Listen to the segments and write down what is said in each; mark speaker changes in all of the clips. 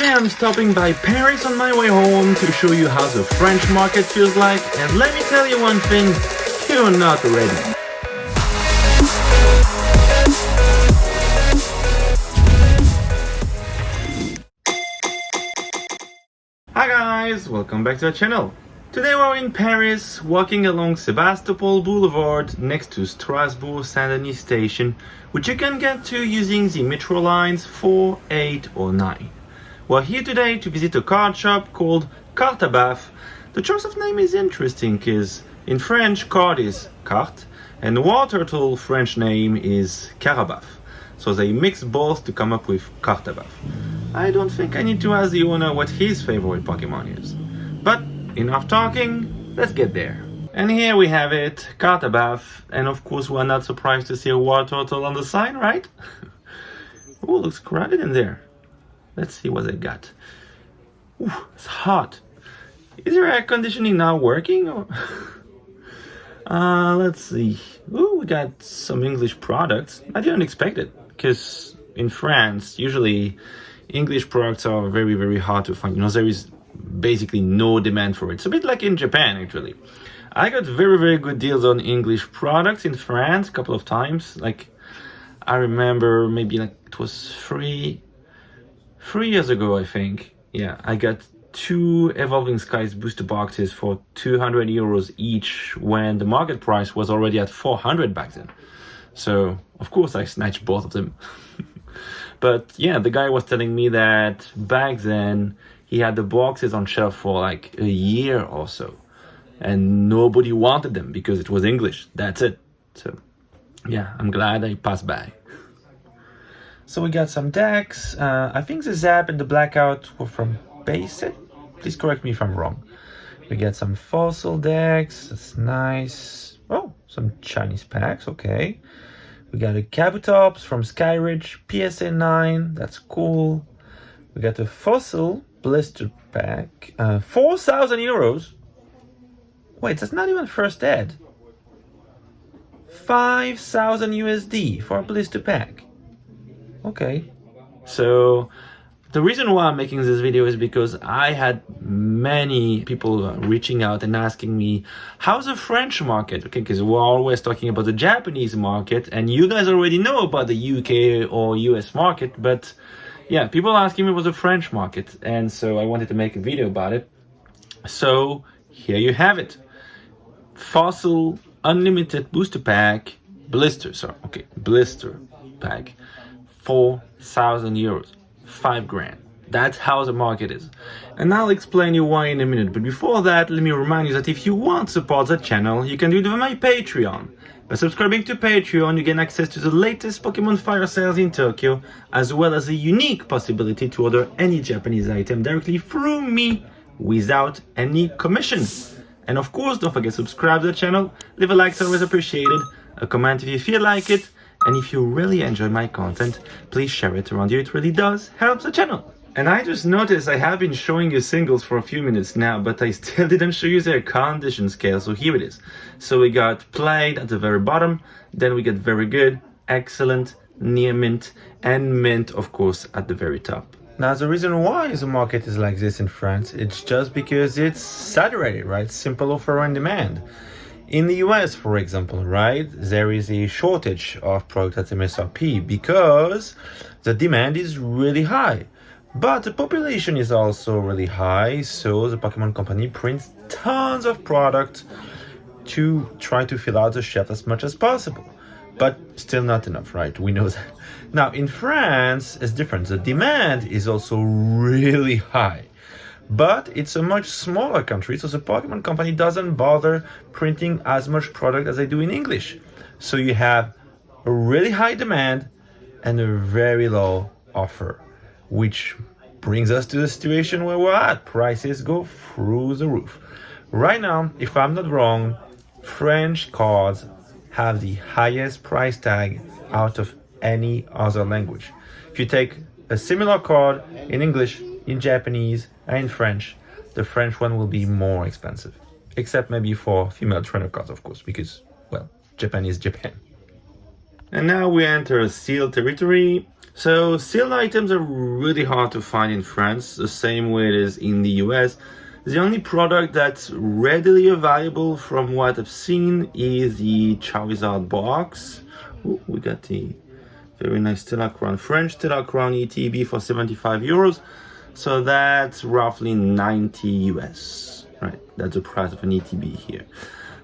Speaker 1: Today I'm stopping by Paris on my way home to show you how the French market feels like, and let me tell you one thing, you're not ready. Hi guys, welcome back to the channel. Today we're in Paris, walking along Sebastopol Boulevard next to Strasbourg Saint-Denis station, which you can get to using the metro lines 4, 8 or 9. We're here today to visit a card shop called Cartabaffe. The choice of name is interesting because in French card is carte and the water turtle French name is Cartabaffe. So they mix both to come up with Cartabaffe. I don't think I need to ask the owner what his favorite Pokemon is. But enough talking, let's get there. And here we have it, Cartabaffe, and of course we're not surprised to see a water turtle on the sign, right? Oh, looks crowded in there. Let's see what they got. Ooh, it's hot. Is your air conditioning now working? Or let's see. Ooh, we got some English products. I didn't expect it, because in France, usually English products are very, very hard to find. You know, there is basically no demand for it. It's a bit like in Japan, actually. I got very, very good deals on English products in France a couple of times. Like, I remember maybe like it was three years ago, I think. Yeah, I got 2 Evolving Skies booster boxes for 200 euros each when the market price was already at 400 back then. So, of course, I snatched both of them. But yeah, the guy was telling me that back then he had the boxes on shelf for like a year or so. And nobody wanted them because it was English. That's it. So yeah, I'm glad I passed by. So we got some decks. I think the Zap and the Blackout were from Basic. Please correct me if I'm wrong. We got some Fossil decks. That's nice. Oh, some Chinese packs. Okay. We got a Kabutops from Skyridge, PSA 9. That's cool. We got a Fossil blister pack. 4,000 euros. Wait, that's not even first ed. 5,000 USD for a blister pack. Okay. So the reason why I'm making this video is because I had many people reaching out and asking me, how's the French market? Okay, because we're always talking about the Japanese market, and you guys already know about the UK or US market, but yeah, people asking me about the French market, and so I wanted to make a video about it. So here you have it. Fossil Unlimited Booster Pack, blister pack, 4,000 euros. 5 grand. That's how the market is. And I'll explain you why in a minute. But before that, let me remind you that if you want to support the channel, you can do it with my Patreon. By subscribing to Patreon, you get access to the latest Pokemon Fire sales in Tokyo, as well as a unique possibility to order any Japanese item directly through me without any commission. And of course, don't forget to subscribe to the channel, leave a like, it's always appreciated, a comment if you feel like it, and if you really enjoy my content, please share it around you. It really does help the channel. And I just noticed I have been showing you singles for a few minutes now, but I still didn't show you their condition scale, so here it is. So we got played at the very bottom, then we get very good, excellent, near mint, and mint, of course, at the very top. Now, the reason why the market is like this in France, it's just because it's saturated, right? Simple offer and demand. In the US, for example, right, there is a shortage of product at MSRP because the demand is really high. But the population is also really high, so the Pokemon company prints tons of product to try to fill out the shelf as much as possible. But still not enough, right? We know that. Now, in France, it's different. The demand is also really high. But it's a much smaller country, so the Pokemon company doesn't bother printing as much product as they do in English. So you have a really high demand and a very low offer, which brings us to the situation where we're at. Prices go through the roof. Right now, if I'm not wrong, French cards have the highest price tag out of any other language. If you take a similar card in English, in Japanese, and in French, the French one will be more expensive. Except maybe for female trainer cards, of course, because, well, Japan is Japan. And now we enter sealed territory. So sealed items are really hard to find in France, the same way it is in the US. The only product that's readily available from what I've seen is the Charizard box. Ooh, we got the very nice Stella Crown, French Stella Crown ETB for 75 euros. So that's roughly 90 US, right? That's the price of an ETB here.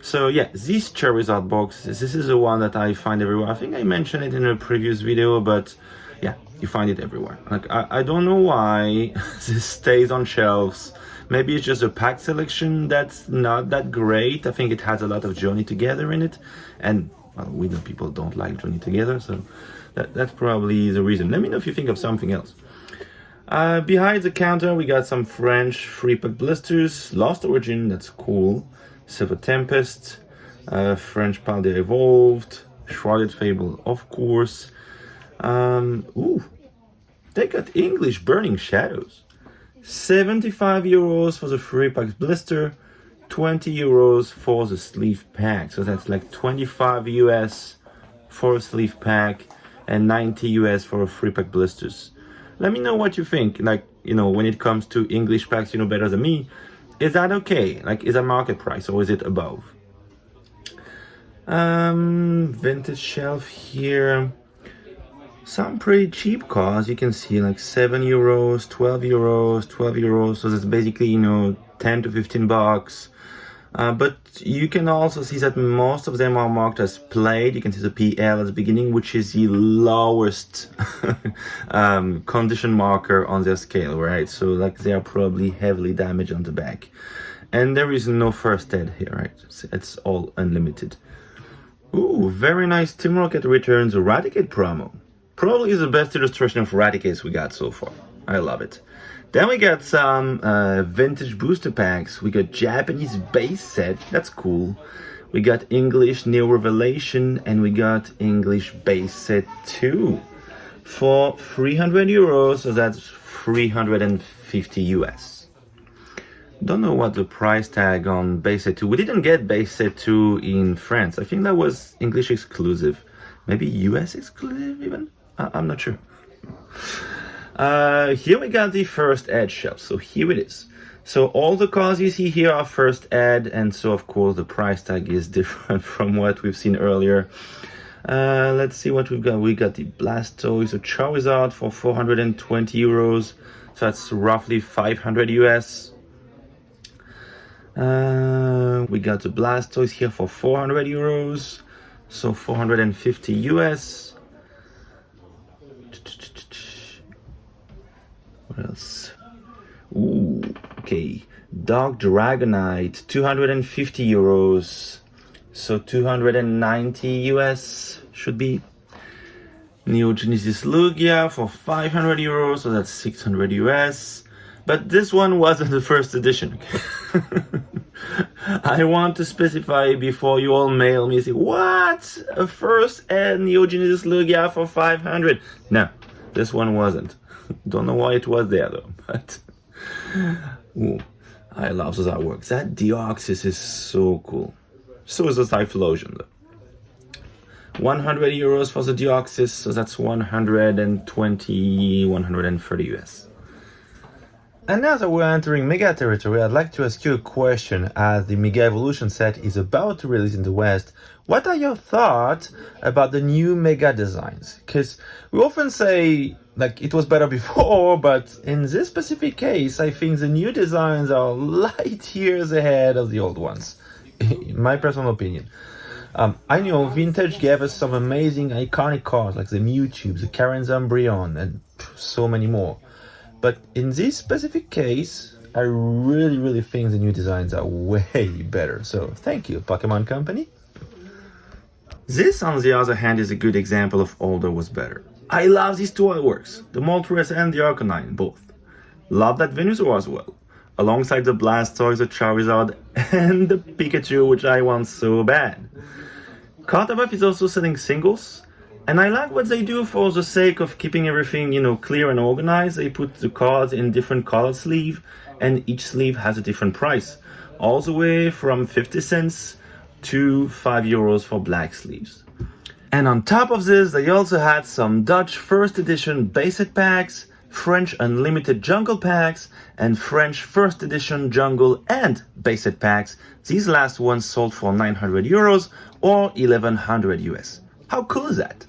Speaker 1: So yeah, this Charizard box, this is the one that I find everywhere. I think I mentioned it in a previous video, but yeah, you find it everywhere. Like, I don't know why this stays on shelves. Maybe it's just a pack selection that's not that great. I think it has a lot of Journey Together in it. And well, we know people don't like Journey Together, so that's probably the reason. Let me know if you think of something else. Behind the counter, we got some French free pack blisters. Lost Origin, that's cool. Silver Tempest, French Paldeer Evolved, Shrouded Fable, of course. Ooh, they got English Burning Shadows. 75 euros for the free pack blister, 20 euros for the sleeve pack. So that's like 25 US for a sleeve pack and 90 US for a free pack blisters. Let me know what you think. Like, you know, when it comes to English packs, you know better than me. Is that okay? Like, is that market price or is it above? Vintage shelf here. Some pretty cheap cards, you can see like 7 euros, 12 euros, 12 euros. So that's basically, you know, 10 to 15 bucks. But you can also see that most of them are marked as played. You can see the PL at the beginning, which is the lowest condition marker on their scale, right? So like they are probably heavily damaged on the back. And there is no first aid here, right? It's all unlimited. Ooh, very nice Team Rocket Returns Eradicate promo. Probably the best illustration of Eradicates we got so far. I love it. Then we got some vintage booster packs. We got Japanese base set. That's cool. We got English Neo Revelation and we got English base set 2 for 300 euros. So that's 350 US. Don't know what the price tag on base set 2. We didn't get base set 2 in France. I think that was English exclusive. Maybe US exclusive even? I'm not sure. Here we got the first ed shelf. So here it is. So all the cards you see here are first ed, and so of course the price tag is different from what we've seen earlier. Let's see what we've got. We got the Blastoise, a Charizard for 420 euros. So that's roughly 500 US. We got the Blastoise here for 400 euros. So 450 US. What else? Ooh, okay. Dark Dragonite, 250 euros. So 290 US should be. Neo Genesis Lugia for 500 euros, so that's 600 US. But this one wasn't the first edition. I want to specify before you all mail me, say, what? A first ed Neo Genesis Lugia for 500? No, this one wasn't. Don't know why it was there though, but ooh, I love those artworks. That Deoxys is so cool. So is the Typhlosion though. 100 euros for the Deoxys, so that's 120, 130 US. And now that we're entering Mega territory, I'd like to ask you a question. As the Mega Evolution set is about to release in the West, what are your thoughts about the new Mega designs? Because we often say, like, it was better before, but in this specific case, I think the new designs are light years ahead of the old ones, in my personal opinion. I know Vintage gave us some amazing iconic cards, like the Mewtwo, the Karen Umbreon, and so many more. But in this specific case, I really think the new designs are way better. So thank you, Pokemon Company. This, on the other hand, is a good example of older was better. I love these two artworks, the Moltres and the Arcanine, both. Love that Venusaur as well, alongside the Blastoise, the Charizard, and the Pikachu, which I want so bad. Cartabuff is also selling singles, and I like what they do for the sake of keeping everything, you know, clear and organized. They put the cards in different colored sleeve, and each sleeve has a different price, all the way from 50 cents to 5 euros for black sleeves. And on top of this, they also had some Dutch first edition basic packs, French unlimited jungle packs, and French first edition jungle and basic packs. These last ones sold for 900 euros or 1100 US. How cool is that?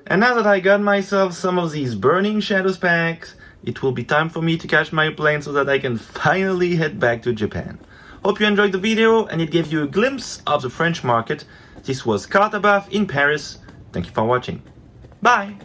Speaker 1: And now that I got myself some of these Burning Shadows packs, it will be time for me to catch my plane so that I can finally head back to Japan. Hope you enjoyed the video and it gave you a glimpse of the French market. This was Cartabaffe in Paris. Thank you for watching. Bye!